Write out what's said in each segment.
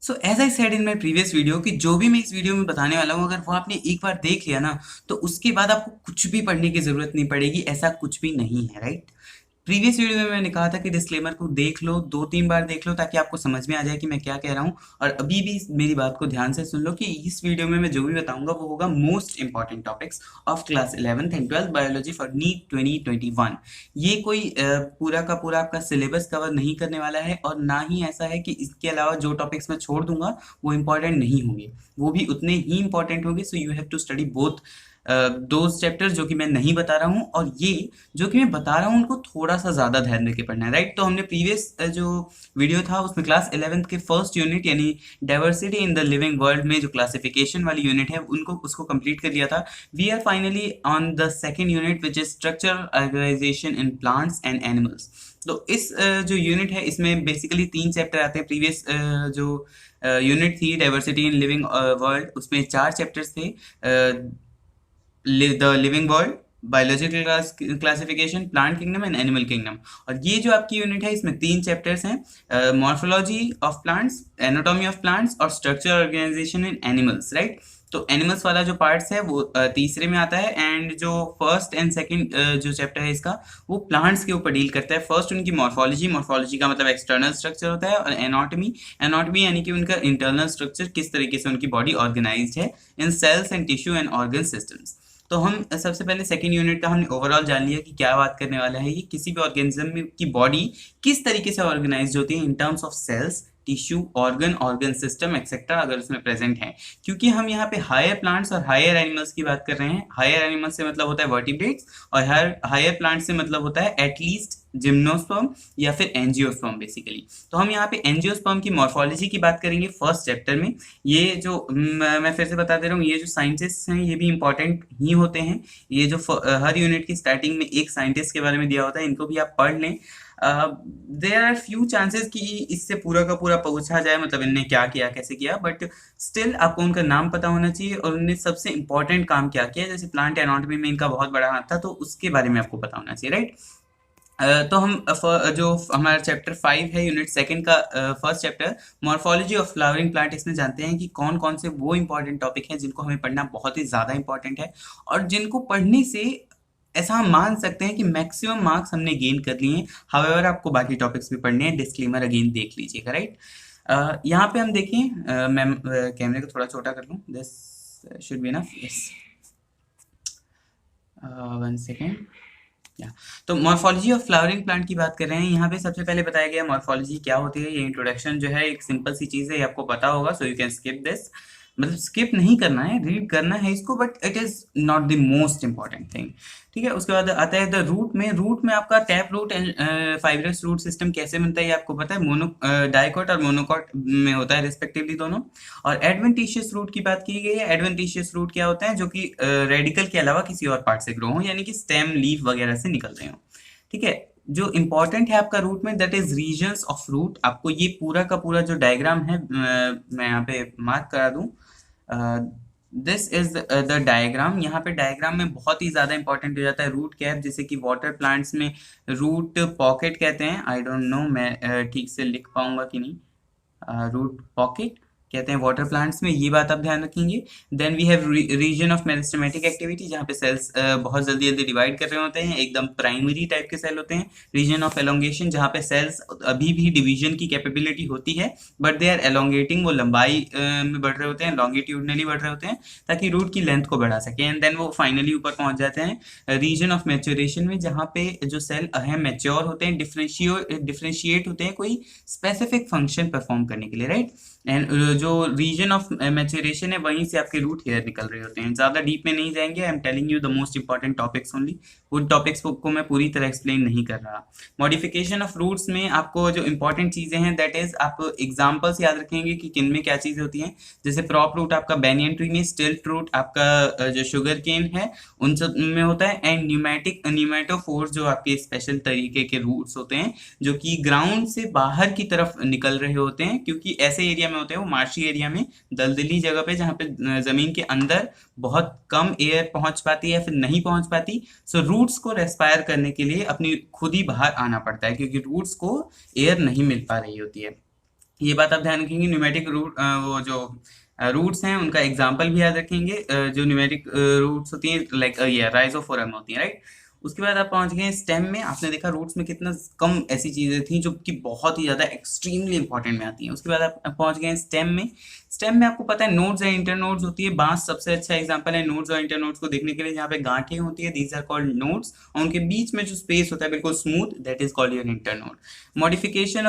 So as I said in my previous video कि जो भी मैं इस वीडियो में बताने वाला हूँ अगर वो आपने एक बार देख लिया ना तो उसके बाद आपको कुछ भी पढ़ने की जरूरत नहीं पड़ेगी, ऐसा कुछ भी नहीं है, राइट। प्रीवियस वीडियो में मैंने कहा था कि डिस्क्लेमर को देख लो, 2-3 बार देख लो ताकि आपको समझ में आ जाए कि मैं क्या कह रहा हूँ। और अभी भी मेरी बात को ध्यान से सुन लो कि इस वीडियो में मैं जो भी बताऊंगा वो होगा most important topics of class 11th and 12th biology for NEET 2021। ये कोई पूरा का पूरा आपका सिलेबस कवर नहीं करने वाला है और ना ही ऐसा है कि इसके अलावा जो टॉपिक्स मैं छोड़ दूंगा वो इंपॉर्टेंट नहीं होंगे, वो भी उतने ही इंपॉर्टेंट होंगे। So you have to study both दो चैप्टर्स जो कि मैं नहीं बता रहा हूँ और ये जो कि मैं बता रहा हूँ उनको थोड़ा सा ज़्यादा ध्यान देके पढ़ना है, राइट। तो हमने प्रीवियस जो वीडियो था उसमें क्लास 11th के फर्स्ट यूनिट यानी diversity in the living world में जो क्लासिफिकेशन वाली यूनिट है उनको उसको कंप्लीट कर लिया था। We are finally on the second unit which is structural organisation in plants and animals. तो इस जो यूनिट है इसमें बेसिकली 3 चैप्टर आते हैं। प्रीवियस जो यूनिट थी डाइवर्सिटी इन लिविंग वर्ल्ड उसमें 4 चैप्टर्स थे, the living world, biological classification, plant kingdom and animal kingdom. और ये जो आपकी यूनिट है इसमें 3 चैप्टर्स हैं, morphology of plants, anatomy of plants और स्ट्रक्चर ऑर्गेनाइजेशन इन एनिमल्स, राइट। तो एनिमल्स वाला जो पार्ट्स है वो तीसरे में आता है एंड जो फर्स्ट एंड सेकंड जो चैप्टर है इसका वो प्लांट्स के ऊपर डील करता है। फर्स्ट उनकी मॉर्फोलॉजी, मॉर्फोलॉजी का मतलब एक्सटर्नल स्ट्रक्चर होता है, और एनाटॉमी, एनाटॉमी यानी कि उनका इंटरनल स्ट्रक्चर, किस तरीके से उनकी बॉडी ऑर्गेनाइज्ड है in cells and tissue and organ systems. तो हम सबसे पहले सेकेंड यूनिट का हमने ओवरऑल जान लिया कि क्या बात करने वाला है ये, किसी भी ऑर्गेनिज्म की बॉडी किस तरीके से ऑर्गेनाइज होती है in terms of cells, tissue, organ, organ system etcetera अगर उसमें प्रेजेंट है। क्योंकि हम यहाँ पे हायर प्लांट्स और हायर एनिमल्स की बात कर रहे हैं। हायर एनिमल्स से मतलब होता है वर्टिब्रेट्स और हायर प्लांट्स से मतलब होता है एटलीस्ट जिम्नोस्पर्म या फिर एंजियोस्पर्म बेसिकली। तो हम यहाँ पे एंजियोस्पर्म की मॉर्फोलॉजी की बात करेंगे फर्स्ट चैप्टर में। ये जो मैं फिर से बता दे रहा हूँ, ये जो साइंटिस्ट हैं ये भी इंपॉर्टेंट ही होते हैं। ये जो हर यूनिट की स्टार्टिंग में एक साइंटिस्ट के बारे में दिया होता है, इनको भी आप पढ़ लें। देयर आर फ्यू चांसेस कि इससे पूरा का पूरा पूछा जाए मतलब इनने क्या किया कैसे किया, बट स्टिल आपको उनका नाम पता होना चाहिए और उन्होंने सबसे इंपॉर्टेंट काम क्या किया। जैसे प्लांट एनाटॉमी में इनका बहुत बड़ा हाथ था तो उसके बारे में आपको पता होना चाहिए, राइट। तो हम जो हमारा चैप्टर 5 है यूनिट सेकंड का first chapter morphology of flowering plant, इसमें जानते हैं कि कौन कौन से वो इंपॉर्टेंट टॉपिक हैं जिनको हमें पढ़ना बहुत ही ज़्यादा इंपॉर्टेंट है और जिनको पढ़ने से ऐसा हम मान सकते हैं कि मैक्सिमम मार्क्स हमने गेन कर लिए हैं। हाउएवर आपको बाकी टॉपिक्स भी पढ़ने हैं, डिस्क्लेमर अगेन देख लीजिएगा, राइट। यहाँ पे हम देखें, मैं कैमरे को थोड़ा छोटा कर लूँ, this should be enough, yes, 1 second. या तो मॉर्फोलॉजी ऑफ फ्लावरिंग प्लांट की बात कर रहे हैं। यहाँ पे सबसे पहले बताया गया मॉर्फोलॉजी क्या होती है। ये इंट्रोडक्शन जो है एक सिंपल सी चीज़ है, ये आपको पता होगा, so you can skip this. मतलब स्किप नहीं करना है, रीड करना है इसको, but it is not the most important thing, ठीक है। उसके बाद आता है द रूट में आपका tap root and fibrous root system कैसे बनता है ये आपको पता है। डाइकोट और मोनोकोट में होता है रिस्पेक्टिवली दोनों। और एडवेंटिशियस रूट की बात की गई है। एडवेंटिशियस रूट क्या होता है, जो कि रेडिकल के अलावा किसी और पार्ट से ग्रो हो, यानी कि स्टेम, लीफ वगैरह से निकल रहे हो, ठीक है। जो इंपॉर्टेंट है आपका रूट में that is regions of root. आपको ये पूरा का पूरा जो डायग्राम है मैं यहाँ पे मार्क करा दूं, दिस इज द डायग्राम। यहाँ पे डायग्राम में बहुत ही ज़्यादा इंपॉर्टेंट हो जाता है रूट कैप, जैसे कि वाटर प्लांट्स में रूट पॉकेट कहते हैं। आई डोंट नो मैं ठीक से लिख पाऊंगा कि नहीं। रूट पॉकेट कहते हैं वाटर प्लांट्स में, ये बात आप ध्यान रखेंगे। Then we have region of meristematic activity, जहाँ पे सेल्स बहुत जल्दी जल्दी डिवाइड कर रहे होते हैं, एकदम प्राइमरी टाइप के सेल होते हैं। रीजन ऑफ एलोंगेशन, जहाँ पे सेल्स अभी भी डिवीजन की कैपेबिलिटी होती है बट दे आर एलोंगेटिंग, वो लंबाई में बढ़ रहे होते हैं, लॉन्गिट्यूडनली बढ़ रहे होते हैं ताकि रूट की लेंथ को बढ़ा सके, एंड देन वो फाइनली ऊपर पहुंच जाते हैं रीजन ऑफ मैच्योरेशन में, जहाँ पे जो सेल है मैच्योर होते हैं, डिफ्रेंशिएट होते हैं कोई स्पेसिफिक फंक्शन परफॉर्म करने के लिए, राइट। एंड जो रीजन ऑफ मैच्योरेशन है वहीं से आपके रूट हेयर निकल रहे होते हैं। ज़्यादा डीप में नहीं जाएंगे, I am telling you the most important topics only. उन टॉपिक्स को मैं पूरी तरह एक्सप्लेन नहीं कर रहा। मॉडिफिकेशन ऑफ रूट्स में आपको जो इंपॉर्टेंट चीज़ें हैं दैट इज आप एग्जाम्पल्स याद रखेंगे कि किन में क्या चीज़ें होती हैं। जैसे प्रॉप रूट आपका बैनियन ट्री में, स्टिल्ट रूट आपका जो शुगर केन है उन सब में होता है, एंड न्यूमेटोफोर्स जो आपके स्पेशल तरीके के रूट्स होते हैं जो कि ग्राउंड से बाहर की तरफ निकल रहे होते हैं, क्योंकि ऐसे एरिया में होते हैं वो मार्शी एरिया में, दलदली जगह पे जहाँ पे जमीन के अंदर बहुत कम एयर पहुंच पाती है या फिर नहीं पहुंच पाती। सो रूट्स को रेस्पायर करने के लिए अपनी खुद ही बाहर आना पड़ता है क्योंकि रूट्स को एयर नहीं मिल पा रही होती है। ये बात आप ध्यान रखेंगे। न्यूमेटिक रूट, वो जो रूट्स हैं उनका एग्जाम्पल भी याद रखेंगे। जो न्यूमेटिक रूट्स होती हैं लाइक ये राइजोफोरम होती हैं, राइट। उसके बाद आप पहुंच गए स्टेम में। आपने देखा रूट्स में कितना कम ऐसी चीजें थी जो कि बहुत ही ज्यादा एक्सट्रीमली इंपॉर्टेंट में आती हैं। उसके बाद आप पहुंच गए स्टेम में। स्टेम में आपको पता है नोड्स एंड इंटरनोड्स होती है। बांस सबसे अच्छा एग्जांपल है नोड्स और इंटरनोड्स को देखने के लिए। जहाँ पे गांठें होती है, दीज आर कॉल्ड नोड्स, और उनके बीच में जो स्पेस होता है बिल्कुल smooth, that is called your internode. Modification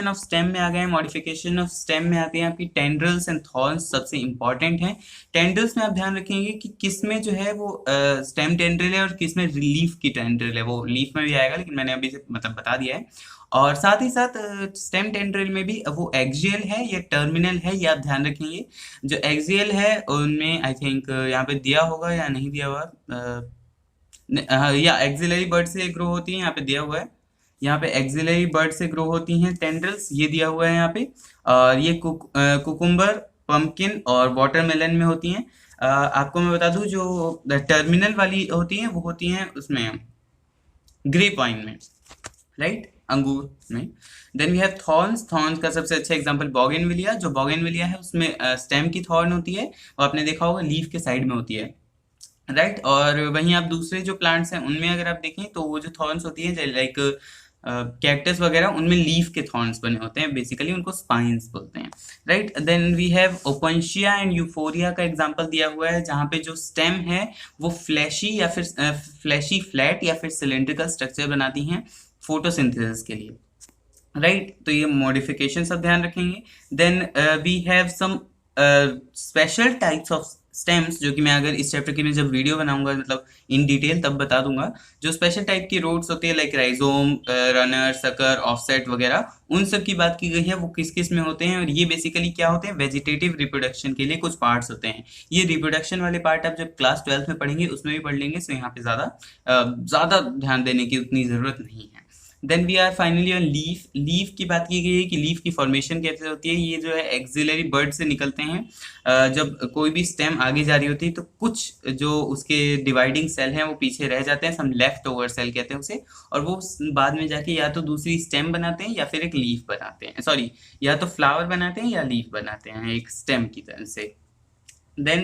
of stem में आ गए। मॉडिफिकेशन ऑफ स्टेम में आते हैं आपकी टेंड्रल्स एंड थॉर्न्स, सबसे इंपॉर्टेंट है। टेंड्रल्स में आप ध्यान रखेंगे कि किस में जो है वो स्टेम टेंड्रल है और किस में लीफ की टेंड्रल है। वो लीफ में भी आएगा लेकिन मैंने अभी से मतलब बता दिया है। और साथ ही साथ स्टेम टेंड्रिल में भी वो एक्सियल है या टर्मिनल है, ये आप ध्यान रखेंगे। जो एक्सियल है उनमें आई थिंक यहाँ पे दिया होगा या नहीं दिया हुआ, या एक्सिलरी बर्ड से ग्रो होती है, यहाँ पे दिया हुआ है। यहाँ पे एक्सिलरी बर्ड से ग्रो होती हैं टेंड्रिल्स, ये दिया हुआ है यहाँ पे। और ये कुकुम्बर, पंपकिन और वाटरमेलन में होती हैं। आपको मैं बता दूं जो टर्मिनल वाली होती हैं वो होती हैं उसमें ग्रेप वाइन में, राइट, अंगूर में। Then we have thorns. Thorns का सबसे अच्छा एग्जांपल बोगेनविलिया। जो बोगेनविलिया है उसमें स्टेम की थॉर्न होती है और आपने देखा होगा लीफ के साइड में होती है, राइट। और वहीं आप दूसरे जो प्लांट्स हैं उनमें अगर आप देखें तो वो जो थॉर्न्स होती है लाइक कैक्टस वगैरह, उनमें लीफ के थॉर्न्स बने होते हैं, बेसिकली उनको स्पाइंस बोलते हैं, right. Then we have opuntia and euphorbia का एग्जांपल दिया हुआ है, जहाँ पे जो स्टेम है वो फ्लैशी या फिर फ्लैशी फ्लैट या फिर सिलेंड्रिकल स्ट्रक्चर बनाती हैं फोटोसिंथेसिस के लिए, राइट। तो ये मॉडिफिकेशन सब ध्यान रखेंगे। Then we have some special types of stems, जो कि मैं अगर इस चैप्टर की मैं जब वीडियो बनाऊंगा मतलब इन डिटेल तब बता दूंगा। जो स्पेशल टाइप की रूट्स होती है like rhizome, runner, sucker, offset वगैरह, उन सब की बात की गई है। वो किस किस में होते हैं और ये बेसिकली क्या होते हैं, वेजिटेटिव रिप्रोडक्शन के लिए कुछ पार्ट्स होते हैं। ये रिप्रोडक्शन वाले पार्ट आप जब क्लास 12th में पढ़ेंगे उसमें भी पढ़ लेंगे, सो यहाँ पे ज़्यादा ध्यान देने की उतनी ज़रूरत नहीं है। Then we are finally on leaf. Leaf की बात की गई है कि लीफ की फॉर्मेशन कैसे होती है। ये जो है एक्सिलरी बर्ड से निकलते हैं। जब कोई भी स्टेम आगे जा रही होती है तो कुछ जो उसके डिवाइडिंग सेल हैं वो पीछे रह जाते हैं, हम लेफ्ट ओवर सेल कहते हैं उसे, और वो बाद में जाके या तो दूसरी स्टेम बनाते हैं या फिर एक लीफ बनाते हैं, सॉरी, या तो फ्लावर बनाते हैं या लीफ बनाते हैं एक स्टेम की तरह से। देन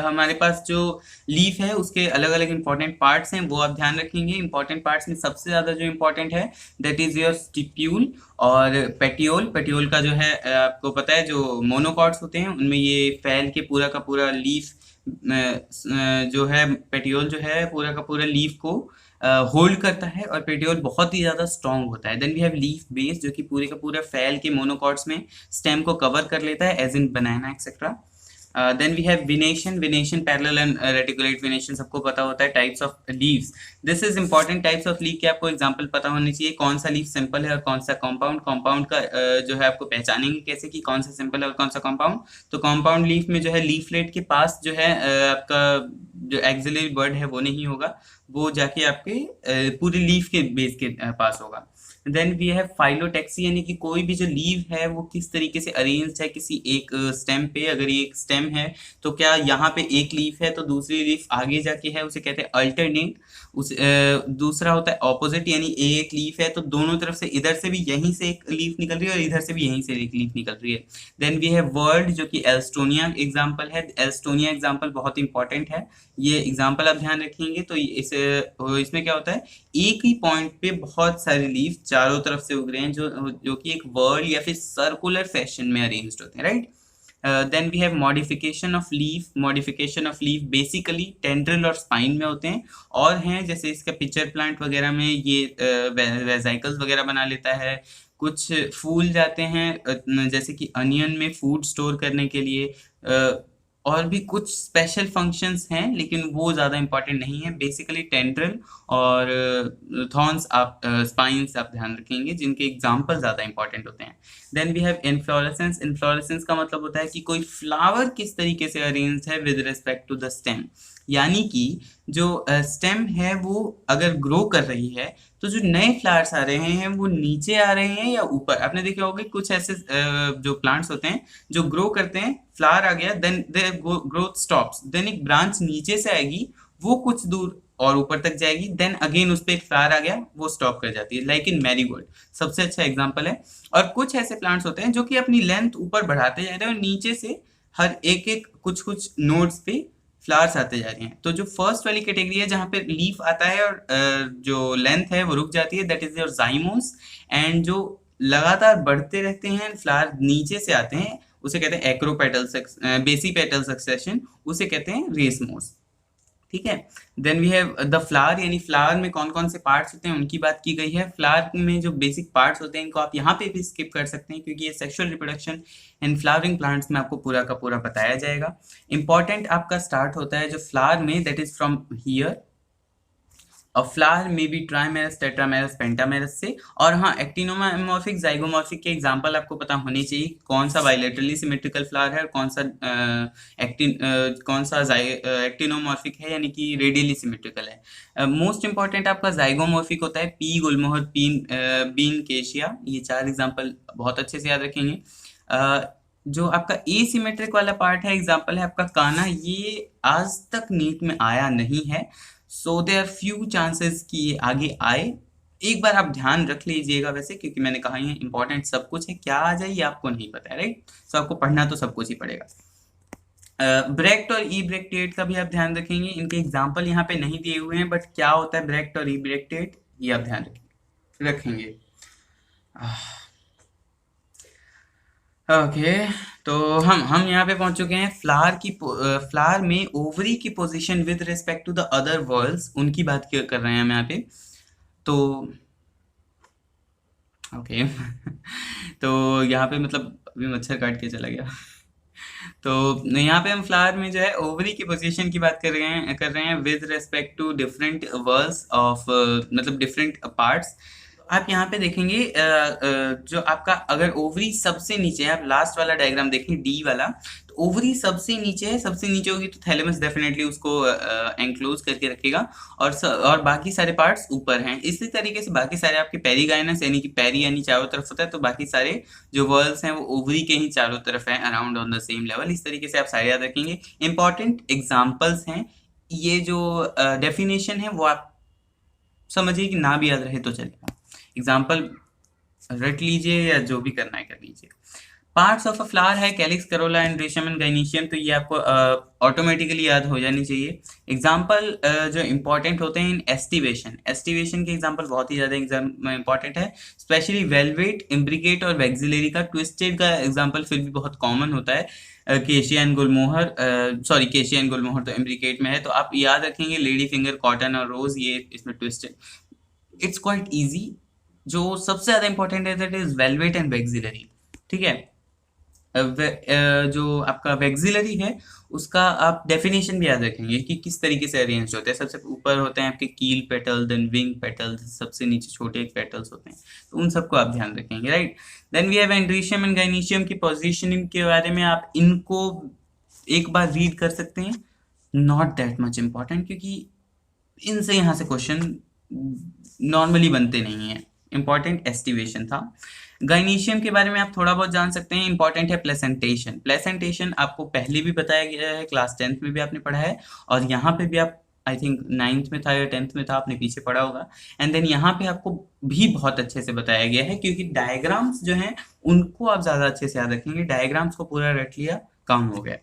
हमारे पास जो लीफ है उसके अलग अलग इंपॉर्टेंट पार्ट्स हैं, वो आप ध्यान रखेंगे। इंपॉर्टेंट पार्ट्स में सबसे ज्यादा जो इंपॉर्टेंट है दैट इज योर स्टिप्यूल और पेटियोल। पेटियोल का जो है आपको पता है जो मोनोकॉट्स होते हैं उनमें ये फैल के पूरा का पूरा लीफ जो है, पेटियोल जो है पूरा का पूरा लीफ को होल्ड करता है और पेटियोल बहुत ही ज्यादा स्ट्रॉन्ग होता है। Then we have leaf base, जो कि पूरे का पूरा फैल के मोनोकॉट्स में स्टेम को कवर कर लेता है, as in banana etcetera. Then we have venation. Venation parallel and reticulate venation सबको पता होता है। Types of leaves, this is important. Types of leaf के आपको एग्जांपल पता होने चाहिए, कौन सा लीफ सिंपल है और कौन सा कॉम्पाउंड। कॉम्पाउंड का जो है आपको पहचानेंगे कैसे कि कौन सा सिंपल है और कौन सा कॉम्पाउंड। तो कॉम्पाउंड लीफ में जो है लीफलेट के पास जो है आपका जो एक्सिलरी बर्ड है वो नहीं होगा, वो जाके आपके पूरी लीफ के बेस के पास होगा। देन वी हैव फाइलोटेक्सी, यानी कि कोई भी जो लीव है वो किस तरीके से अरेंज्ड है किसी एक स्टेम पे। अगर ये एक स्टेम है तो क्या यहाँ पे एक लीफ है तो दूसरी लीफ आगे जाके है, उसे कहते हैं अल्टरनेट। उस दूसरा होता है ऑपोजिट, यानी एक लीफ है तो दोनों तरफ से, इधर से भी यहीं से एक लीफ निकल रही है और इधर से भी यहीं से एक लीफ निकल रही है। देन वी हैव वर्ल्ड, जो कि एल्स्टोनिया एग्जाम्पल है। एल्स्टोनिया एग्जाम्पल बहुत इंपॉर्टेंट है, ये एग्जाम्पल आप ध्यान रखेंगे। तो इसमें क्या होता है, एक ही पॉइंट पे बहुत सारे लीफ चारों तरफ से उग रहे हैं जो जो कि एक वर्ल्ड या फिर सर्कुलर फैशन में अरेंज्ड होते हैं, right. Then we have modification of leaf. Modification of leaf basically tendril और स्पाइन में होते हैं, और हैं जैसे इसका पिक्चर प्लांट वगैरह में ये वेजाइकल्स वगैरह बना लेता है। कुछ फूल जाते हैं जैसे कि अनियन में फूड स्टोर करने के लिए। और भी कुछ स्पेशल फंक्शंस हैं लेकिन वो ज़्यादा इंपॉर्टेंट नहीं है। बेसिकली टेंड्रिल और थॉर्न्स आप स्पाइंस आप ध्यान रखेंगे, जिनके एग्जाम्पल ज़्यादा इंपॉर्टेंट होते हैं। Then we have inflorescence. Inflorescence का मतलब होता है कि कोई फ्लावर किस तरीके से अरेंज्ड है with respect to the stem, यानी कि जो स्टेम है वो अगर ग्रो कर रही है तो जो नए फ्लावर्स आ रहे हैं वो नीचे आ रहे हैं या ऊपर। आपने देखा होगा कुछ ऐसे जो प्लांट्स होते हैं जो ग्रो करते हैं, फ्लावर आ गया, then their growth stops, then एक ब्रांच नीचे से आएगी, वो कुछ दूर और ऊपर तक जाएगी, देन अगेन उस पर एक फ्लावर आ गया, वो स्टॉप कर जाती है, लाइक इन मैरीगोल्ड सबसे अच्छा एग्जाम्पल है। और कुछ ऐसे प्लांट्स होते हैं जो कि अपनी लेंथ ऊपर बढ़ाते जा रहे हैं और नीचे से हर एक एक कुछ कुछ नोड्स पे फ्लावर्स आते जा रहे हैं। तो जो फर्स्ट वाली कैटेगरी है जहाँ पे लीफ आता है और जो लेंथ है वो रुक जाती है, दैट इज योर जाइमोस। एंड जो लगातार बढ़ते रहते हैं, फ्लावर नीचे से आते हैं, उसे कहते हैं एक्रोपेटल बेसी पेटल सक्सेशन, उसे कहते हैं रेसमोस। ठीक है। Then we have the flower, यानी फ्लावर में कौन कौन से पार्ट्स होते हैं उनकी बात की गई है। फ्लावर में जो बेसिक पार्ट्स होते हैं इनको आप यहाँ पे भी स्किप कर सकते हैं, क्योंकि ये sexual reproduction and flowering plants में आपको पूरा का पूरा बताया जाएगा। इंपॉर्टेंट आपका स्टार्ट होता है जो फ्लावर में, that is from here. A flower में बी ट्राइमेरस, टेट्रामेरस, पेंटामेरस से। और हाँ, एक्टिनोमॉर्फिक, जाइगोमॉर्फिक के एग्जांपल आपको पता होने चाहिए, कौन सा बाइलेटरली सिमेट्रिकल फ्लावर है और कौन सा एक्टिनोमॉर्फिक है, यानी कि रेडियली सिमेट्रिकल है। मोस्ट इंपॉर्टेंट आपका जाइगोमॉर्फिक होता है, पी गुलमोहर, बीन केशिया, ये 4 एग्जाम्पल बहुत अच्छे से याद रखेंगे। जो आपका एसिमेट्रिक वाला पार्ट है, एग्जाम्पल है आपका काना, ये आज तक नीट में आया नहीं है, so there are few chances कि ये आगे आए। एक बार आप ध्यान रख लीजिएगा वैसे, क्योंकि मैंने कहा ही है इंपॉर्टेंट सब कुछ है, क्या आ जाए ये आपको नहीं पता है, राइट। सो आपको पढ़ना तो सब कुछ ही पड़ेगा। ब्रेक्ट और ई ब्रेक्टेट का भी आप ध्यान रखेंगे, इनके एग्जाम्पल यहाँ पे नहीं दिए हुए हैं, बट क्या होता है ब्रेक्ट और ई ब्रेक्टेट ये आप ध्यान रखेंगे। ओके, तो हम यहाँ पे पहुंच चुके हैं फ्लावर में ओवरी की position with respect to the other whorls, उनकी बात कर रहे हैं हम यहाँ पे। तो ओके तो यहाँ पे मतलब अभी मच्छर काट के चला गया तो यहाँ पे हम फ्लावर में जो है ओवरी की पोजीशन की बात कर रहे हैं with respect to different whorls of, मतलब डिफरेंट पार्ट्स। आप यहाँ पे देखेंगे जो आपका अगर ओवरी सबसे नीचे है, आप लास्ट वाला डायग्राम देखें डी वाला, तो ओवरी सबसे नीचे है, सबसे नीचे होगी तो थैलेमस डेफिनेटली उसको एंक्लोज करके रखेगा, और बाकी सारे पार्ट्स ऊपर हैं। इसी तरीके से बाकी सारे आपके पेरीगाइनस, यानी कि पेरी यानी चारों तरफ होता है, तो बाकी सारे जो वर्ल्स हैं वो ओवरी के ही चारों तरफ हैं, around on the same level. इस तरीके से आप सारे याद रखेंगे। इंपॉर्टेंट एग्जाम्पल्स हैं, ये जो डेफिनेशन है वो आप समझिए कि ना भी याद रहे तो चलेगा, एग्जाम्पल रट लीजिए या जो भी करना है कर लीजिए। पार्ट्स ऑफ अ फ्लावर है कैलिक्स, करोला एंड रेशम एंड गाइनीशियम, तो ये आपको ऑटोमेटिकली याद हो जानी चाहिए। एग्जाम्पल जो इंपॉर्टेंट होते हैं इन एस्टिवेशन, एस्टिवेशन के एग्जाम्पल बहुत ही ज़्यादा इंपॉर्टेंट है, स्पेशली वेलवेट, इम्ब्रिकेट और वैक्सिलरी का। ट्विस्टेड का एग्जाम्पल फिर भी बहुत कॉमन होता है, केशिया एंड गुलमोहर, सॉरी केशिया एंड गुलमोहर तो इम्ब्रिकेट में है, तो आप याद रखेंगे लेडी फिंगर, कॉटन और रोज, ये इसमें ट्विस्टेड। It's quite easy. जो सबसे ज्यादा इंपॉर्टेंट है that is velvet and vexillary. ठीक है। जो आपका वैक्सिलरी है उसका आप डेफिनेशन भी याद रखेंगे कि किस तरीके से अरेंज होते हैं। सबसे ऊपर होते हैं आपके कील पेटल, देन विंग पेटल्स, सबसे नीचे छोटे पेटल्स होते हैं, तो उन सबको आप ध्यान रखेंगे, right. Then we have androecium and gynoecium की पोजीशनिंग के बारे में आप इनको एक बार रीड कर सकते हैं, नॉट दैट मच इंपॉर्टेंट, क्योंकि इनसे यहाँ से क्वेश्चन नॉर्मली बनते नहीं है। इंपॉर्टेंट एस्टिवेशन था। गाइनीशियम के बारे में आप थोड़ा बहुत जान सकते हैं, इंपॉर्टेंट है प्लेसेंटेशन। प्लेसेंटेशन आपको पहले भी बताया गया है, क्लास 10th में भी आपने पढ़ा है, और यहाँ पे भी आप आई थिंक 9th में था या 10th में था, आपने पीछे पढ़ा होगा। एंड देन यहाँ पे आपको भी बहुत अच्छे से बताया गया है, क्योंकि डायग्राम्स जो हैं उनको आप ज़्यादा अच्छे से याद रखेंगे। डायग्राम्स को पूरा रट लिया, काम हो गया।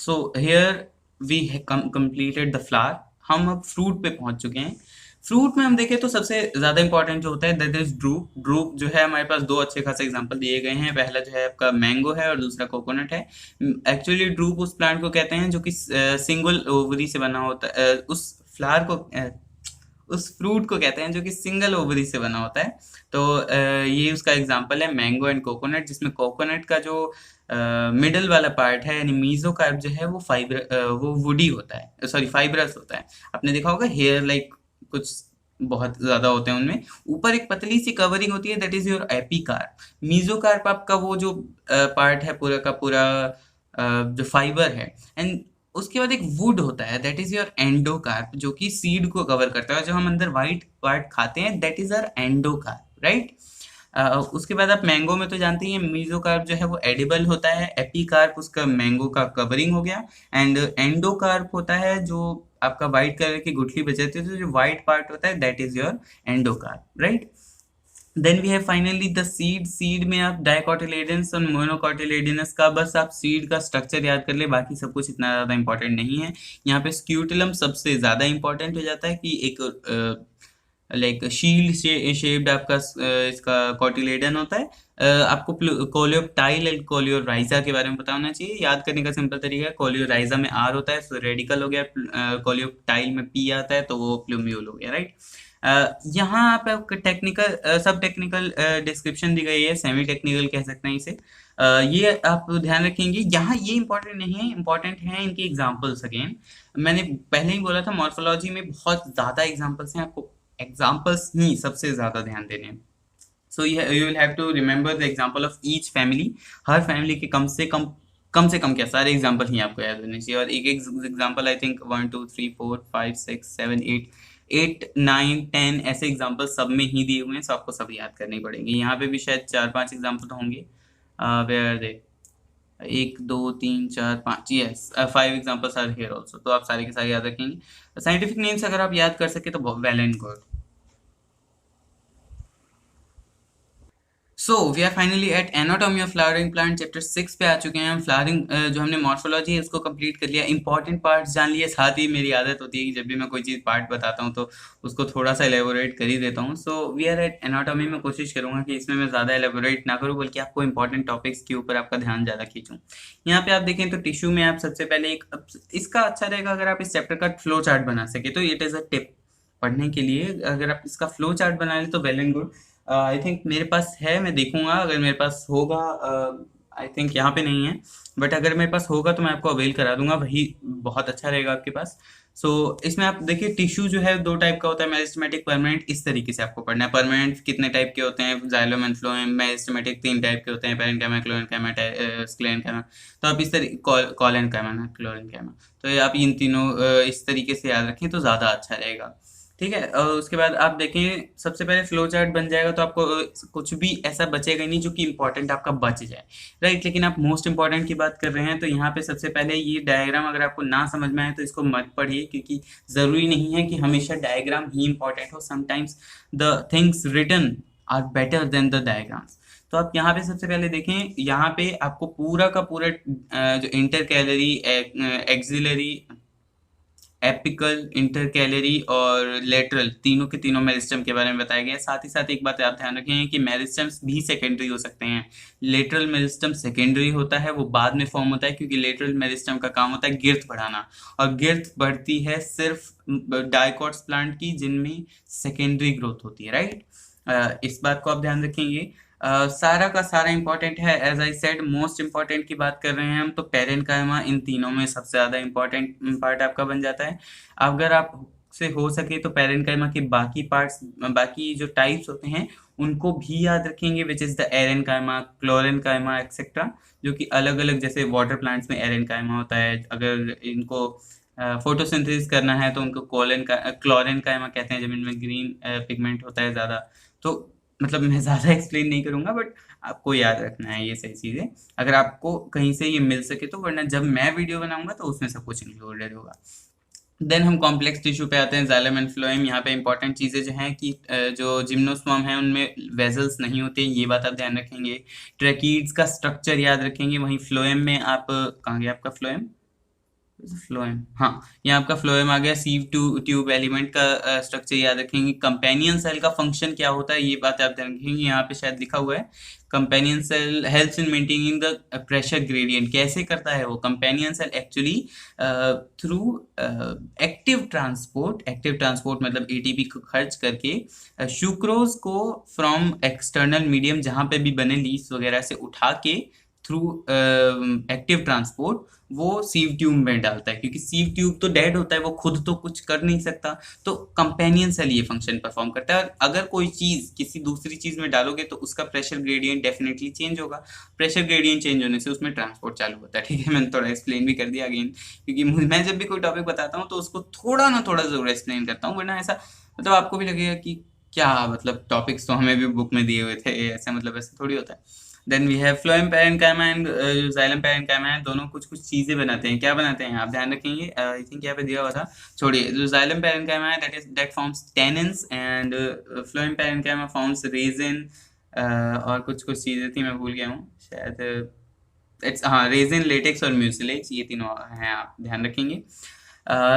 So here we completed the flower. हम अब फ्रूट पे पहुंच चुके हैं। फ्रूट में हम देखें तो सबसे ज्यादा इंपॉर्टेंट जो होता है दैट इज ड्रूप। ड्रूप जो है हमारे पास 2 अच्छे खासे एग्जांपल दिए गए हैं, पहला जो है आपका मैंगो है और दूसरा कोकोनट है। एक्चुअली ड्रूप उस प्लांट को कहते हैं जो कि सिंगल ओवरी से बना होता है, उस फ्लावर को, उस फ्रूट को कहते हैं जो कि सिंगल ओवरी से बना होता है। तो ये उसका एग्जांपल है मैंगो एंड कोकोनट, जिसमें कोकोनट का जो मिडल वाला पार्ट है यानी मीजोकार्प जो है वो वुडी होता है, सॉरी फाइब्रस होता है। आपने देखा होगा हेयर लाइक कुछ बहुत ज्यादा होते हैं उनमें, ऊपर एक पतली सी कवरिंग होती है, that is your epicarp. Mesocarp आपका वो जो पार्ट है पूरा का पूरा जो फाइबर है, एंड उसके बाद एक वुड होता है दैट इज योर एंडोकार्प, जो कि सीड को कवर करता है, जो हम अंदर व्हाइट पार्ट खाते हैं that is our endocarp, right. उसके बाद आप मैंगो में तो जानते ही हैं मीजोकार्प जो है वो एडिबल होता है, एपिकार्प उसका मैंगो का कवरिंग हो गया, एंड एंडोकार्प होता है जो आपका व्हाइट कलर की गुठली बचाती है, तो जो व्हाइट पार्ट होता है that is your endocarp, right. Then we have finally the seed. Seed में आप डाइकोटिलेडन्स और मोनोकोटिलेडनस का बस आप सीड का स्ट्रक्चर याद कर ले, बाकी सब कुछ इतना ज़्यादा इंपॉर्टेंट नहीं है। यहाँ पे स्क्यूटलम सबसे ज़्यादा इंपॉर्टेंट हो जाता है कि एक लाइक शील्ड शेप्ड आपका इसका कॉटिलेडन होता है। आपको कोलियोप्टाइल एंड कोलियोराइजा के बारे में पता होना चाहिए। याद करने का सिंपल तरीका है, कोलियोराइजा में आर होता है तो रेडिकल हो गया, कोलियोप्टाइल में पी आता है तो वो प्लूम्यूल हो गया, राइट। यहाँ आप टेक्निकल सब टेक्निकल डिस्क्रिप्शन दी गई है, सेमी टेक्निकल कह सकते हैं इसे। ये आप ध्यान रखेंगे, यहाँ ये इंपॉर्टेंट नहीं है, इंपॉर्टेंट है इनके एग्जाम्पल्स। अगेन मैंने पहले ही बोला था मॉर्फोलॉजी में बहुत ज़्यादा एग्जाम्पल्स हैं, आपको एग्जाम्पल्स ही सबसे ज़्यादा ध्यान देने हैं। So you will have to remember the example of each family. हर फैमिली के कम से कम क्या सारे एग्जाम्पल ही आपको याद होने चाहिए। और एक एक एग्जाम्पल आई थिंक 1 2 3 4 5 6 7 8 9 10 ऐसे एग्जाम्पल सब में ही दिए हुए हैं, सो आपको सब याद करने पड़ेंगे। यहाँ पे भी शायद 4-5 एग्जाम्पल होंगे। Where are they? 1 2 3 4 5, yes 5 examples are here also, तो आप सारे के सारे याद रखेंगे। साइंटिफिक नेम्स अगर आप याद कर सके तो well and good. So we are finally at anatomy of flowering plant chapter 6 पे आ चुके हैं हम। फ्लावरिंग जो हमने मॉर्फोलॉजी है इसको कंप्लीट कर लिया, इंपॉर्टेंट पार्ट्स जान लिए। साथ ही मेरी आदत होती है कि जब भी मैं कोई चीज़ पार्ट बताता हूँ तो उसको थोड़ा सा एलेबोरेट कर ही देता हूँ। So we are at anatomy में कोशिश करूंगा कि इसमें मैं ज़्यादा एलेबोरेट ना करूँ, बल्कि आपको इंपॉर्टेंट टॉपिक्स के ऊपर आपका ध्यान ज़्यादा खींचूँ। यहाँ पे आप देखें तो टिश्यू में आप सबसे पहले एक, इसका अच्छा रहेगा अगर आप इस चैप्टर का फ्लो चार्ट बना सके, तो इट इज़ अ टिप पढ़ने के लिए। अगर आप इसका फ्लो चार्ट बना लें तो well and good. I think मेरे पास है, मैं देखूंगा अगर मेरे पास होगा। आई थिंक यहाँ पे नहीं है, बट अगर मेरे पास होगा तो मैं आपको अवेल करा दूंगा, वही बहुत अच्छा रहेगा आपके पास। सो इसमें आप देखिए टिश्यू जो है 2 टाइप का होता है, मेरिस्टेमेटिक, परमानेंट। इस तरीके से आपको पढ़ना है। परमानेंट कितने टाइप के होते हैं? Xylem and phloem. Meristematic 3 type के होते हैं, पेरेन्काइमा, क्लोरेन्काइमा, स्क्लेरेन्काइमा। तो आप इस तरीके, कॉलेन्काइमा ना क्लोरेन्काइमा, तो ये आप इन तीनों इस तरीके से याद रखें तो ज़्यादा अच्छा रहेगा, ठीक है। और उसके बाद आप देखें सबसे पहले फ्लो चार्ट बन जाएगा तो आपको कुछ भी ऐसा बचेगा नहीं जो कि इंपॉर्टेंट आपका बच जाए, राइट। लेकिन आप मोस्ट इंपॉर्टेंट की बात कर रहे हैं तो यहाँ पे सबसे पहले ये डायग्राम अगर आपको ना समझ में आए तो इसको मत पढ़िए, क्योंकि ज़रूरी नहीं है कि हमेशा डायग्राम ही इंपॉर्टेंट हो। Sometimes the things written are better than the diagrams. तो आप यहाँ पे सबसे पहले देखें, यहाँ पे आपको पूरा का पूरा जो inter calorie, axillary, apical, inter calorie और लेटरल, तीनों के तीनों मेरिस्टम के बारे में बताया गया है। साथ ही साथ एक बात आप ध्यान रखें कि मेरिस्टम्स भी सेकेंडरी हो सकते हैं। लेटरल मेरिस्टम सेकेंडरी होता है, वो बाद में फॉर्म होता है, क्योंकि लेटरल मेरिस्टम का काम होता है गिर्थ बढ़ाना, और गिर्थ बढ़ती है सिर्फ डाइकोट्स प्लांट की जिनमें सेकेंडरी ग्रोथ होती है, राइट। इस बात को आप ध्यान रखेंगे। सारा का सारा इंपॉर्टेंट है। As I said most important की बात कर रहे हैं हम, तो पेरेन्काइमा इन तीनों में सबसे ज़्यादा इंपॉर्टेंट पार्ट आपका बन जाता है। अगर आप से हो सके तो पेरेन्काइमा के बाकी पार्ट्स, बाकी जो टाइप्स होते हैं उनको भी याद रखेंगे, which is the aerenchyma, chlorenchyma etcetera, जो कि अलग अलग, जैसे वाटर प्लांट्स में एरेनकाइमा होता है। अगर इनको फोटोसिंथेसिस करना है तो उनको क्लोरेनकाइमा कहते हैं, जब इनमें ग्रीन पिगमेंट होता है ज़्यादा। तो मतलब मैं ज़्यादा एक्सप्लेन नहीं करूँगा, बट आपको याद रखना है ये सही चीज़ें, अगर आपको कहीं से ये मिल सके तो, वरना जब मैं वीडियो बनाऊंगा तो उसमें सब कुछ इंक्लूडेड होगा। देन हम कॉम्प्लेक्स टिश्यू पे आते हैं, जाइलम एंड फ्लोएम। यहाँ पे इंपॉर्टेंट चीज़ें जो हैं कि जो जिम्नोस्पर्म है उनमें वेजल्स नहीं होते, ये बात आप ध्यान रखेंगे। ट्रैकीड्स का स्ट्रक्चर याद रखेंगे। वहीं फ्लोएम में आप, कहाँ गया आपका फ्लोएम? फ्लोएम, हाँ, यहाँ आपका फ्लोएम आ गया। सीव ट्यूब एलिमेंट का स्ट्रक्चर याद रखेंगे। कंपेनियन सेल का फंक्शन क्या होता है ये बात आप ध्यान रखेंगे। यहाँ पे शायद लिखा हुआ है, companion cell helps in maintaining the pressure gradient. कैसे करता है वो? Companion cell actually through active transport, active transport मतलब एटीपी को खर्च करके सुक्रोज को फ्रॉम एक्सटर्नल मीडियम जहाँ पे भी बने लीव्स वगैरह से उठा के थ्रू एक्टिव ट्रांसपोर्ट वो सीव ट्यूब में डालता है, क्योंकि सीव ट्यूब तो डेड होता है, वो खुद तो कुछ कर नहीं सकता। तो कंपेनियन सेल ये फंक्शन परफॉर्म करता है। और अगर कोई चीज़ किसी दूसरी चीज़ में डालोगे तो उसका प्रेशर ग्रेडियंट डेफिनेटली चेंज होगा। प्रेशर ग्रेडियंट चेंज होने से उसमें ट्रांसपोर्ट चालू होता है, ठीक है। मैंने थोड़ा एक्सप्लेन भी कर दिया अगेन, क्योंकि मैं जब भी कोई टॉपिक बताता हूँ तो उसको थोड़ा ना थोड़ा ज़रूर एक्सप्लेन करता हूँ, वरना ऐसा मतलब आपको भी लगेगा कि क्या मतलब टॉपिक्स तो हमें भी बुक में दिए हुए थे, ऐसा मतलब ऐसा थोड़ी होता है। Then we have phloem parenchyma and जो जाइलम पैरेन्काइमा है, दोनों कुछ कुछ चीजें बनाते हैं। क्या बनाते हैं आप ध्यान रखेंगे, आई थिंक यहाँ पे दिया हुआ था, छोड़िए। जो जाइलम पैरेन्काइमा है that forms tannins and phloem parenchyma forms resin, और कुछ कुछ चीजें थी मैं भूल गया हूँ शायद, इट्स हाँ रेजिन, लेटेक्स और म्यूसिलेज, ये तीनों हैं, आप ध्यान रखेंगे।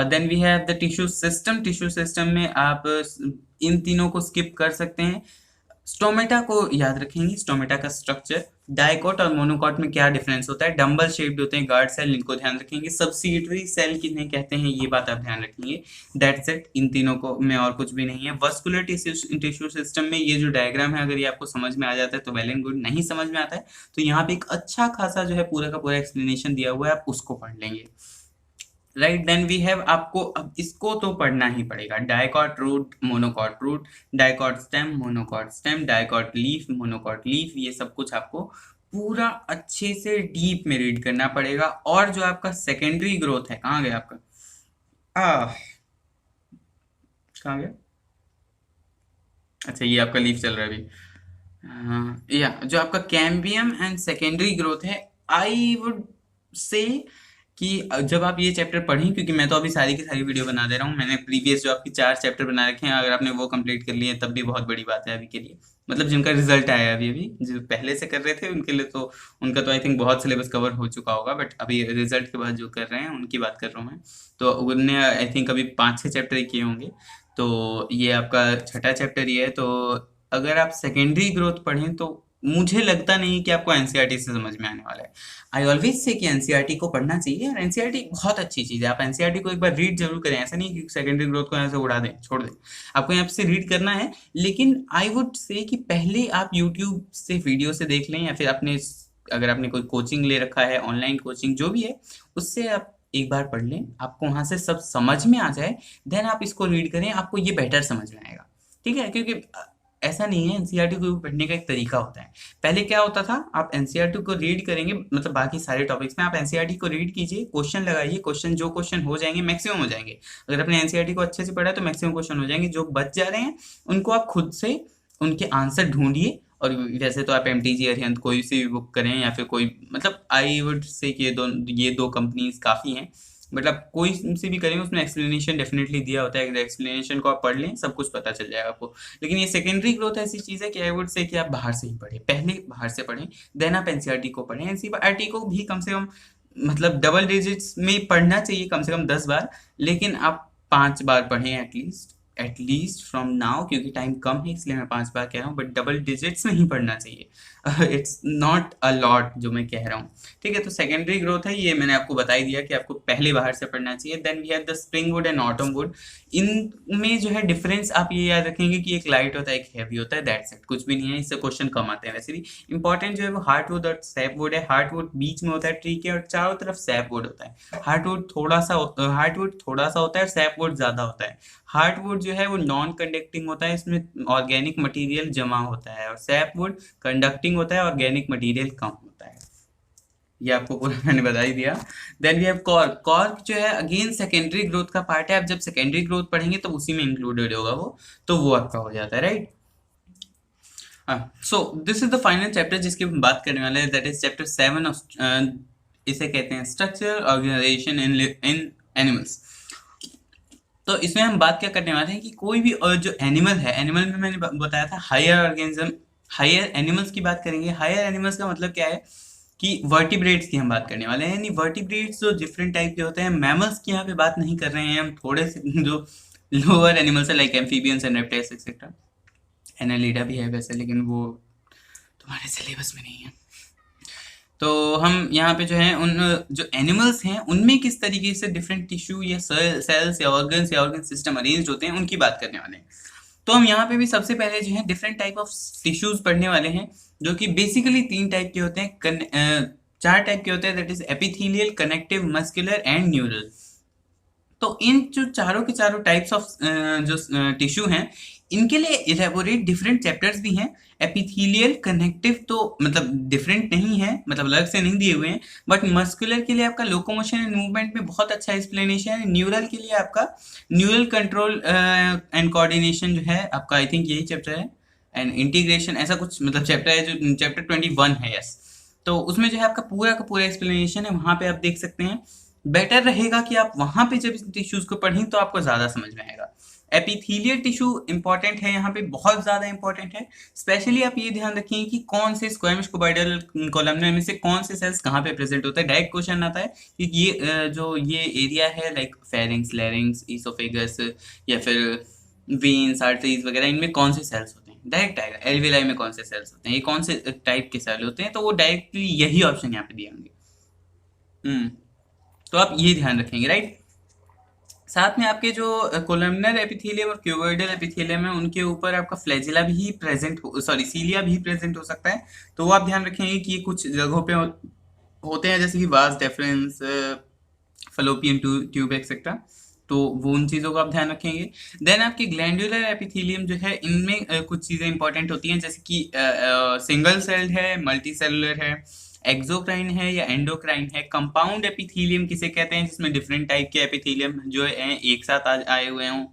Then we have the tissue system. Tissue system में आप इन तीनों को स्किप कर सकते हैं। स्टोमेटा को याद रखेंगे, स्टोमेटा का स्ट्रक्चर। डाइकोट और मोनोकोट में क्या डिफरेंस होता है, डंबल शेप्ड होते हैं गार्ड सेल, इनको ध्यान रखेंगे। सब्सिडियरी सेल किन्हें कहते हैं, ये बात आप ध्यान रखेंगे। दैट्स इट, इन तीनों को में और कुछ भी नहीं है। वस्कुलर टिश्यू सिस्टम में ये जो डायग्राम है, अगर ये आपको समझ में आ जाता है तो वेल एंड गुड, नहीं समझ में आता है तो यहाँ पे एक अच्छा खासा जो है पूरा का पूरा एक्सप्लेनेशन दिया हुआ है, आप उसको पढ़ लेंगे। राइट, देन वी हैव, आपको अब इसको तो पढ़ना ही पड़ेगा। Dicot root, monocot root, dicot stem, monocot stem, dicot leaf, monocot leaf, ये सब कुछ आपको पूरा अच्छे से डीप में रीड करना पड़ेगा। और जो आपका सेकेंडरी ग्रोथ है, कहाँ गया आपका, कहाँ गया, अच्छा ये आपका लीफ चल रहा है अभी। या जो आपका कैम्बियम एंड सेकेंडरी ग्रोथ है, आई वुड से कि जब आप ये चैप्टर पढ़ें, क्योंकि मैं तो अभी सारी की सारी वीडियो बना दे रहा हूँ, मैंने प्रीवियस जो आपकी 4 चैप्टर बना रखे हैं, अगर आपने वो कंप्लीट कर लिए तब भी बहुत बड़ी बात है अभी के लिए, मतलब जिनका रिजल्ट आया अभी अभी, जो पहले से कर रहे थे उनके लिए तो उनका तो आई थिंक बहुत सिलेबस कवर हो चुका होगा, बट अभी रिजल्ट के बाद जो कर रहे हैं उनकी बात कर रहा हूँ मैं। तो उनने आई थिंक अभी 5-6 चैप्टर ही किए होंगे, तो ये आपका छठा चैप्टर ही है। तो अगर आप सेकेंडरी ग्रोथ पढ़ें तो मुझे लगता नहीं कि आपको एनसीईआरटी से समझ में आने वाला है। आई ऑलवेज से कि एनसीईआरटी को पढ़ना चाहिए, और एनसीईआरटी बहुत अच्छी चीज़ है। आप एनसीईआरटी को एक बार रीड जरूर करें, ऐसा नहीं कि सेकेंडरी ग्रोथ को यहाँ से उड़ा दें, छोड़ दें, आपको यहाँ से रीड करना है। लेकिन आई वुड से कि पहले आप यूट्यूब से वीडियो से देख लें, या फिर अपने, अगर आपने कोई कोचिंग ले रखा है, ऑनलाइन कोचिंग जो भी है, उससे आप एक बार पढ़ लें, आपको वहां से सब समझ में आ जाए, देन आप इसको रीड करें, आपको ये बेटर समझ में आएगा। ठीक है, क्योंकि ऐसा नहीं है, एनसीईआरटी को पढ़ने का एक तरीका होता है। पहले क्या होता था, आप एनसीईआरटी को रीड करेंगे, मतलब बाकी सारे टॉपिक्स में आप एनसीईआरटी को रीड कीजिए, क्वेश्चन लगाइए, क्वेश्चन जो क्वेश्चन हो जाएंगे, मैक्सिमम हो जाएंगे। अगर आपने एनसीईआरटी को अच्छे से पढ़ा है तो मैक्सिमम क्वेश्चन हो जाएंगे। जो बच जा रहे हैं उनको आप खुद से उनके आंसर ढूंढिए। और वैसे तो आप एमटीजी अरिहंत कोई सी भी बुक करें, या फिर कोई, मतलब आई वुड से कि ये दो कंपनीज काफ़ी हैं, मतलब कोई से भी करेंगे उसमें एक्सप्लेनेशन डेफिनेटली दिया होता है। एक्सप्लेनेशन को आप पढ़ लें, सब कुछ पता चल जाएगा आपको। लेकिन ये सेकेंडरी ग्रोथ ऐसी चीज़ है कि आई वुड से कि आप बाहर से ही पढ़ें, पहले बाहर से पढ़ें, देन आप एनसीईआरटी को पढ़ें। एनसीईआरटी को भी कम से कम, मतलब डबल डिजिट्स में पढ़ना चाहिए, कम से कम 10 बार, लेकिन आप 5 बार पढ़ें एटलीस्ट फ्रॉम नाउ, क्योंकि टाइम कम है इसलिए मैं 5 बार कह रहा हूँ, बट डबल डिजिट्स में ही पढ़ना चाहिए। इट्स नॉट अ लॉट जो मैं कह रहा हूँ। ठीक है, तो सेकेंडरी ग्रोथ है, ये मैंने आपको बता ही दिया कि आपको पहले बाहर से पढ़ना चाहिए। Then we have the spring wood and autumn wood. इनमें जो है डिफरेंस आप ये याद रखेंगे कि एक लाइट होता है, एक हैवी होता है, दैट्स इट, कुछ भी नहीं है। इससे क्वेश्चन कम आते हैं। वैसे भी इंपॉर्टेंट जो है वो हार्टवुड और सैपवुड है। हार्टवुड बीच में होता है ट्री के, और चारों तरफ सैपवुड होता है। हार्टवुड थोड़ा सा होता है, और सैपवुड ज्यादा होता है। हार्टवुड जो है वो नॉन कंडक्टिंग होता है, इसमें ऑर्गेनिक मटेरियल जमा होता है, और सैपवुड कंडक्टिंग होता है, ऑर्गेनिक मटेरियल कम होता है। ये आपको पूरा मैंने बता ही दिया। Then we have cork. Cork जो है अगेन सेकेंडरी ग्रोथ का पार्ट है। आप जब सेकेंडरी ग्रोथ पढ़ेंगे तो उसी में इंक्लूडेड होगा वो, तो वो आपका हो जाता है, right. So this is the final chapter जिसकी हम बात करने वाले हैं, दैट इज चैप्टर 7 ऑफ, इसे कहते हैं स्ट्रक्चर ऑर्गेनाइजेशन इन एनिमल्स। तो इसमें हम बात क्या करने वाले हैं कि कोई भी जो एनिमल है, एनिमल में मैंने बताया था हायर ऑर्गेनिज्म, हायर एनिमल्स की बात करेंगे। हायर एनिमल्स का मतलब क्या है कि वर्टिब्रेट्स की हम बात करने वाले हैं, यानी वर्टिब्रेट्स जो डिफरेंट टाइप के होते हैं। मैमल्स की यहाँ पे बात नहीं कर रहे हैं हम, थोड़े से जो लोअर एनिमल्स है like amphibians and reptiles etcetera. Annelida भी है वैसे, लेकिन वो तुम्हारे सिलेबस में नहीं है। तो हम यहाँ पे जो है उन जो एनिमल्स हैं उनमें किस तरीके से डिफरेंट टिश्यू या सेल्स या ऑर्गन सिस्टम अरेंज होते हैं, उनकी बात करने वाले हैं। तो हम यहाँ पे भी सबसे पहले जो है डिफरेंट टाइप ऑफ टिश्यूज पढ़ने वाले हैं, जो कि बेसिकली 3 टाइप के होते हैं, 4 टाइप के होते हैं, that is epithelial, connective, muscular and neural. तो इन जो चारों के चारों टाइप्स ऑफ जो टिश्यू हैं, इनके लिए इलेबोरेट डिफरेंट चैप्टर्स भी हैं। एपिथेलियल, कनेक्टिव तो मतलब डिफरेंट नहीं है, मतलब अलग से नहीं दिए हुए हैं, बट मस्कुलर के लिए आपका लोकोमोशन एंड मूवमेंट में बहुत अच्छा एक्सप्लेनेशन है। न्यूरल के लिए आपका न्यूरल कंट्रोल एंड कोऑर्डिनेशन जो है आपका, आई थिंक यही चैप्टर है, एंड इंटीग्रेशन, ऐसा कुछ मतलब चैप्टर है जो चैप्टर 21 है, यस। तो उसमें जो है आपका पूरा का पूरा एक्सप्लेनेशन है, वहां पे आप देख सकते हैं। बेटर रहेगा कि आप वहां पे जब इस टिश्यूज को पढ़ें तो आपको ज्यादा समझ में आएगा। एपिथेलियल टिश्यू इंपॉर्टेंट है, यहाँ पे बहुत ज्यादा इंपॉर्टेंट है। स्पेशली आप ये ध्यान रखिए कि कौन से स्क्वैमिश क्यूबॉइडल कॉलमनर में से कौन से सेल्स कहाँ पे प्रेजेंट होता है। डायरेक्ट क्वेश्चन आता है कि ये जो ये एरिया है लाइक फेरिंग्स, लैरिंग्स, इसोफेगस या फिर वेन्स, आर्टरीज वगैरह, इनमें कौन से सेल्स होते हैं, डायरेक्ट आएगा। एल्विलाई में कौन से सेल्स होते हैं, ये कौन से टाइप के सेल होते हैं, तो वो डायरेक्टली यही ऑप्शन यहाँ पे दिए होंगे। तो आप ये ध्यान रखेंगे, राइट। साथ में आपके जो कोलमनर एपिथेलियम और क्यूबॉइडल एपिथेलियम है, उनके ऊपर आपका फ्लैजिला भी प्रेजेंट हो, सॉरी सीलिया भी प्रेजेंट हो सकता है। तो वो आप ध्यान रखेंगे कि ये कुछ जगहों पे होते हैं, जैसे कि vas deferens, Fallopian tube etcetera. तो वो उन चीज़ों का आप ध्यान रखेंगे। देन आपके ग्लैंडुलर एपिथेलियम जो है, इनमें कुछ चीज़ें इंपॉर्टेंट होती हैं, जैसे कि सिंगल सेल्ड है, मल्टी सेलुलर है, एक्सोक्राइन है या एंडोक्राइन है। कंपाउंड एपिथेलियम किसे कहते हैं, जिसमें डिफरेंट टाइप के एपिथेलियम जो है एक साथ आए हुए हों।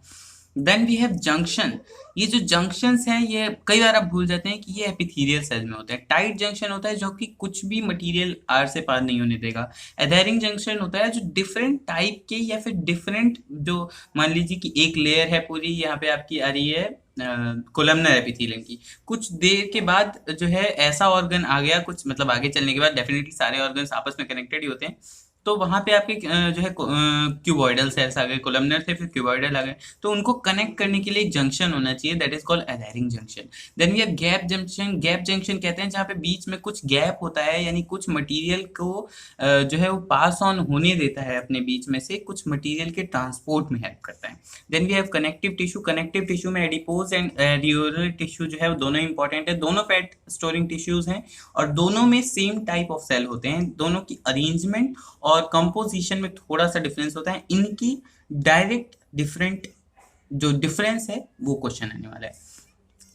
Then we have junction. ये जो जंक्शंस हैं, ये कई बार आप भूल जाते हैं कि ये एपिथेलियल सेल में होता है। टाइट जंक्शन होता है जो कि कुछ भी मटेरियल आर से पार नहीं होने देगा। एधेरिंग जंक्शन होता है जो डिफरेंट टाइप के या फिर डिफरेंट, जो मान लीजिए कि एक लेयर है पूरी, यहाँ पे आपकी आ रही है कोलमनर एपिथेलियम की, कुछ देर के बाद जो है ऐसा ऑर्गन आ गया, कुछ मतलब आगे चलने के बाद डेफिनेटली सारे ऑर्गन्स आपस में कनेक्टेड ही होते हैं। तो वहां पे आपके जो है क्यूबॉइडल सेल्स आ गए, कोलमनर थे फिर क्यूबॉइडल आ गए, तो उनको कनेक्ट करने के लिए एक जंक्शन होना चाहिए, that is called adhering junction. Then we have gap junction. Gap junction कहते हैं जहाँ पे बीच में कुछ गैप होता है, यानी कुछ मटेरियल को जो है वो पास ऑन होने देता है, अपने बीच में से कुछ मटेरियल के ट्रांसपोर्ट में हेल्प करता है। Then we have connective tissue. Connective tissue में एडिपोज एंड एरियोलर टिश्यू जो है वो दोनों इंपॉर्टेंट है, दोनों फैट स्टोरिंग टिश्यूज हैं, और दोनों में सेम टाइप ऑफ सेल होते हैं। दोनों की अरेंजमेंट और कंपोजिशन में थोड़ा सा डिफरेंस होता है। इनकी डायरेक्ट डिफरेंट जो डिफरेंस है वो क्वेश्चन आने वाला है।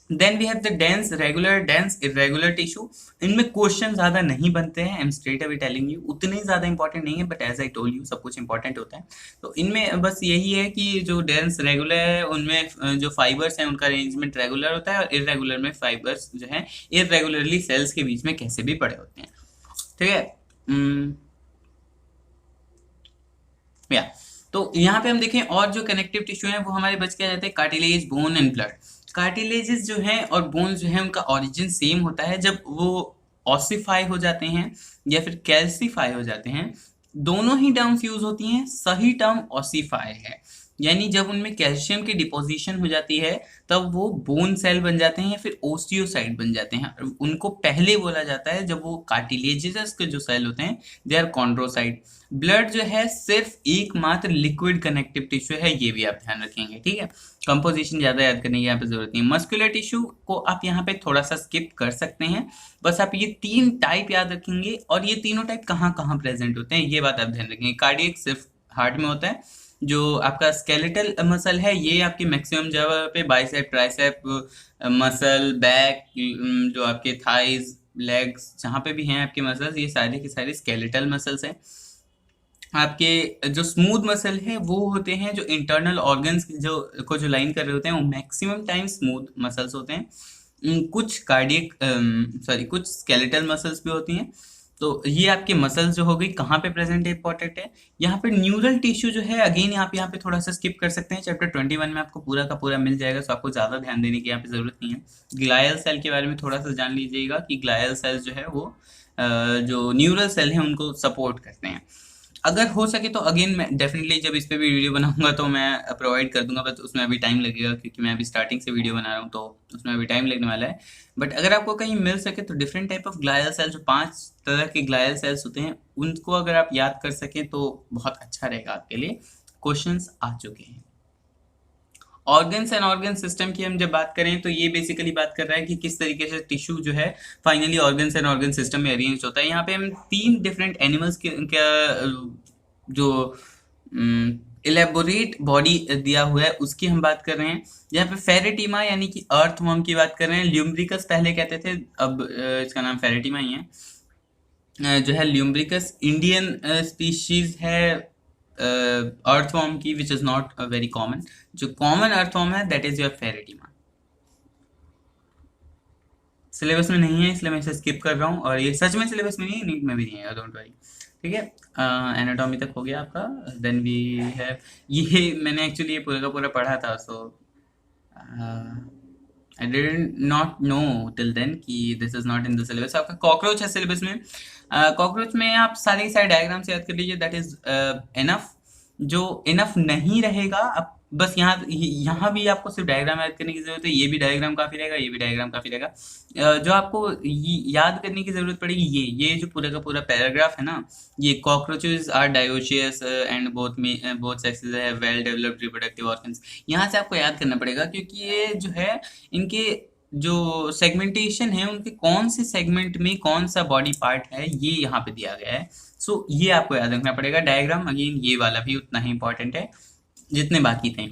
Then we have the dense regular, dense irregular tissue. इनमें क्वेश्चन ज्यादा नहीं बनते हैं, I am straight away telling you, उतने ज्यादा इंपॉर्टेंट नहीं है, but as I told you सब कुछ इंपॉर्टेंट होता है। तो इनमें बस यही है कि जो डेंस रेगुलर है उनमें जो फाइबर्स हैं उनका अरेंजमेंट रेगुलर होता है, और इरेगुलर में फाइबर्स जो है इरेगुलरली सेल्स के बीच में कैसे भी पड़े होते हैं, ठीक है। या तो यहाँ पे हम देखें और जो कनेक्टिव टिश्यू है वो हमारे बच के आ जाते हैं cartilage, bone and blood. Cartilages जो है और बोन्स जो है उनका ओरिजिन सेम होता है, जब वो ऑसिफाई हो जाते हैं या फिर कैल्सिफाई हो जाते हैं, दोनों ही टर्म्स यूज होती हैं। सही टर्म ऑसिफाई है, यानी जब उनमें कैल्शियम की डिपोजिशन हो जाती है तब वो बोन सेल बन जाते हैं या फिर ओस्टियोसाइट बन जाते हैं। उनको पहले बोला जाता है जब वो कार्टिलेजेस के जो सेल होते हैं दे आर कॉन्ड्रोसाइट। ब्लड जो है सिर्फ एकमात्र लिक्विड कनेक्टिव टिश्यू है, ये भी आप ध्यान रखेंगे, ठीक है। कंपोजिशन ज्यादा याद करने की यहाँ पे जरूरत नहीं है। मस्कुलर टिश्यू को आप यहाँ पे थोड़ा सा स्किप कर सकते हैं, बस आप ये 3 टाइप याद रखेंगे, और ये तीनों टाइप कहाँ कहाँ प्रेजेंट होते हैं ये बात आप ध्यान रखेंगे। कार्डियक सिर्फ हार्ट में होता है। जो आपका स्केलेटल मसल है ये आपकी मैक्सिमम जगह पे बाइसेप, ट्राइसेप मसल, बैक, जो आपके थाइज, लेग्स, जहाँ पे भी हैं आपके मसल्स, ये सारे के सारे स्केलेटल मसल्स हैं। आपके जो स्मूथ मसल है वो होते हैं जो इंटरनल ऑर्गन्स जो लाइन कर रहे होते हैं, वो मैक्सिमम टाइम स्मूथ मसल्स होते हैं। कुछ कार्डियक कुछ स्केलेटल मसल्स भी होती हैं। तो ये आपके मसल्स जो हो गई कहाँ पे प्रेजेंट है, इंपॉर्टेंट है। यहाँ पे न्यूरल टिश्यू जो है अगेन यहाँ पे थोड़ा सा स्किप कर सकते हैं, चैप्टर 21 में आपको पूरा का पूरा मिल जाएगा, तो आपको ज्यादा ध्यान देने की यहाँ पे जरूरत नहीं है। ग्लायल सेल के बारे में थोड़ा सा जान लीजिएगा कि ग्लायल सेल्स जो है वो जो न्यूरल सेल है उनको सपोर्ट करते हैं। अगर हो सके तो अगेन मैं डेफिनेटली जब इस पे भी वीडियो बनाऊंगा तो मैं प्रोवाइड कर दूंगा, बट उसमें अभी टाइम लगेगा क्योंकि मैं अभी स्टार्टिंग से वीडियो बना रहा हूँ, तो उसमें अभी टाइम लगने वाला है। बट अगर आपको कहीं मिल सके तो different type of glial cells, जो 5 तरह के ग्लायल सेल्स होते हैं, उनको अगर आप याद कर सकें तो बहुत अच्छा रहेगा आपके लिए। क्वेश्चंस आ चुके हैं। ऑर्गन्स एंड ऑर्गन सिस्टम की हम जब बात करें तो ये बेसिकली बात कर रहा है कि किस तरीके से टिश्यू जो है finally organs and organ system में अरेंज होता है। यहाँ पे हम 3 डिफरेंट एनिमल्स के जो इलेबोरेट बॉडी दिया हुआ है उसकी हम बात कर रहे हैं। यहाँ पे फेरेटिमा यानी कि अर्थवर्म की बात कर रहे हैं। ल्यूम्ब्रिकस पहले कहते थे, अब इसका नाम फेरेटिमा ही है। जो है ल्यूम्ब्रिकस इंडियन स्पीशीज है अर्थवर्म की, which is not very common. जो कॉमन अर्थवर्म है that is your Pheretima. Syllabus में नहीं है इसलिए मैं इसे स्किप कर रहा हूँ, और ये सच में सिलेबस में नहीं है, नीट में भी नहीं है, डोंट वरी। ठीक है, एनाटॉमी तक हो गया आपका। देन वी हैव, ये मैंने एक्चुअली ये पूरा का पूरा पढ़ा था, सो I didn't not know till then कि this is not in the syllabus. आपका कॉकरोच है सिलेबस में। कॉकरोच में आप सारे सारे डायग्राम से याद कर लीजिए, दैट इज इनफ। जो इनफ नहीं रहेगा, आप बस यहाँ भी आपको सिर्फ डायग्राम याद करने की जरूरत है, ये भी डायग्राम काफी रहेगा, ये भी डायग्राम काफी रहेगा। जो आपको याद करने की जरूरत पड़ेगी, ये जो पूरा का पूरा पैराग्राफ है ना, ये cockroaches are dioecious and both में both sexes have well developed reproductive organs. यहाँ से आपको याद करना पड़ेगा, क्योंकि ये जो है इनके जो सेगमेंटेशन है, उनके कौन से सेगमेंट में कौन सा बॉडी पार्ट है, ये यहाँ पे दिया गया है। सो ये आपको याद रखना पड़ेगा। डायग्राम अगेन ये वाला भी उतना ही इंपॉर्टेंट है जितने बाकी थे।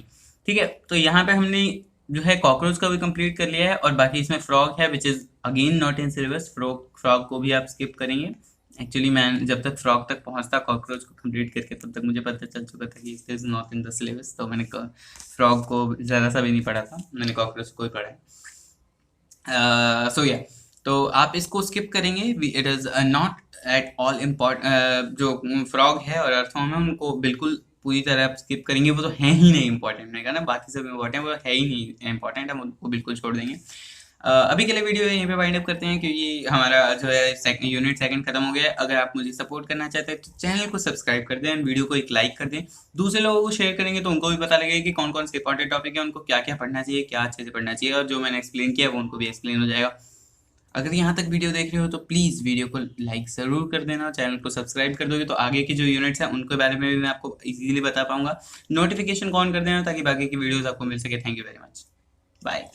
ठीक है, तो यहाँ पे हमने जो है कॉकरोच का भी कंप्लीट कर लिया है, और बाकी इसमें फ्रॉग है which is again not in syllabus. Frog को भी आप स्किप करेंगे। एक्चुअली मैं जब तक फ्रॉग तक पहुंचता कॉकरोच को कंप्लीट करके, तब तक मुझे पता चल चुका था कि it is not in the syllabus, तो मैंने फ्रॉग को ज़रा सा भी नहीं पढ़ा था, मैंने कॉकरोच को ही पढ़ा है। सो या, तो आप इसको स्किप करेंगे। It is not at all important. जो फ्रॉग है और अर्थवॉर्म है, उनको बिल्कुल पूरी तरह आप स्किप करेंगे, वो तो है ही नहीं इंपॉर्टेंट। मैंने कहा ना बाकी सब इंपॉर्टेंट, वो है ही नहीं इंपॉर्टेंट, हम उनको बिल्कुल छोड़ देंगे। अभी के लिए वीडियो यहीं पे वाइंड अप करते हैं, क्योंकि हमारा जो है यूनिट सेकंड खत्म हो गया है। अगर आप मुझे सपोर्ट करना चाहते हैं तो चैनल को सब्सक्राइब कर दें, वीडियो को एक लाइक कर दें। दूसरे लोगों को शेयर करेंगे तो उनको भी पता लगेगा कि कौन कौन से इंपॉर्टेंट टॉपिक है, उनको क्या क्या पढ़ना चाहिए, क्या अच्छे से पढ़ना चाहिए, और जो मैंने एक्सप्लेन किया वो उनको भी एक्सप्लेन हो जाएगा। अगर यहाँ तक वीडियो देख रहे हो तो प्लीज़ वीडियो को लाइक ज़रूर कर देना, चैनल को सब्सक्राइब कर दोगे तो आगे की जो यूनिट्स हैं उनके बारे में भी मैं आपको इजीली बता पाऊंगा। नोटिफिकेशन को ऑन कर देना ताकि बाकी की वीडियोस आपको मिल सके। Thank you very much, bye.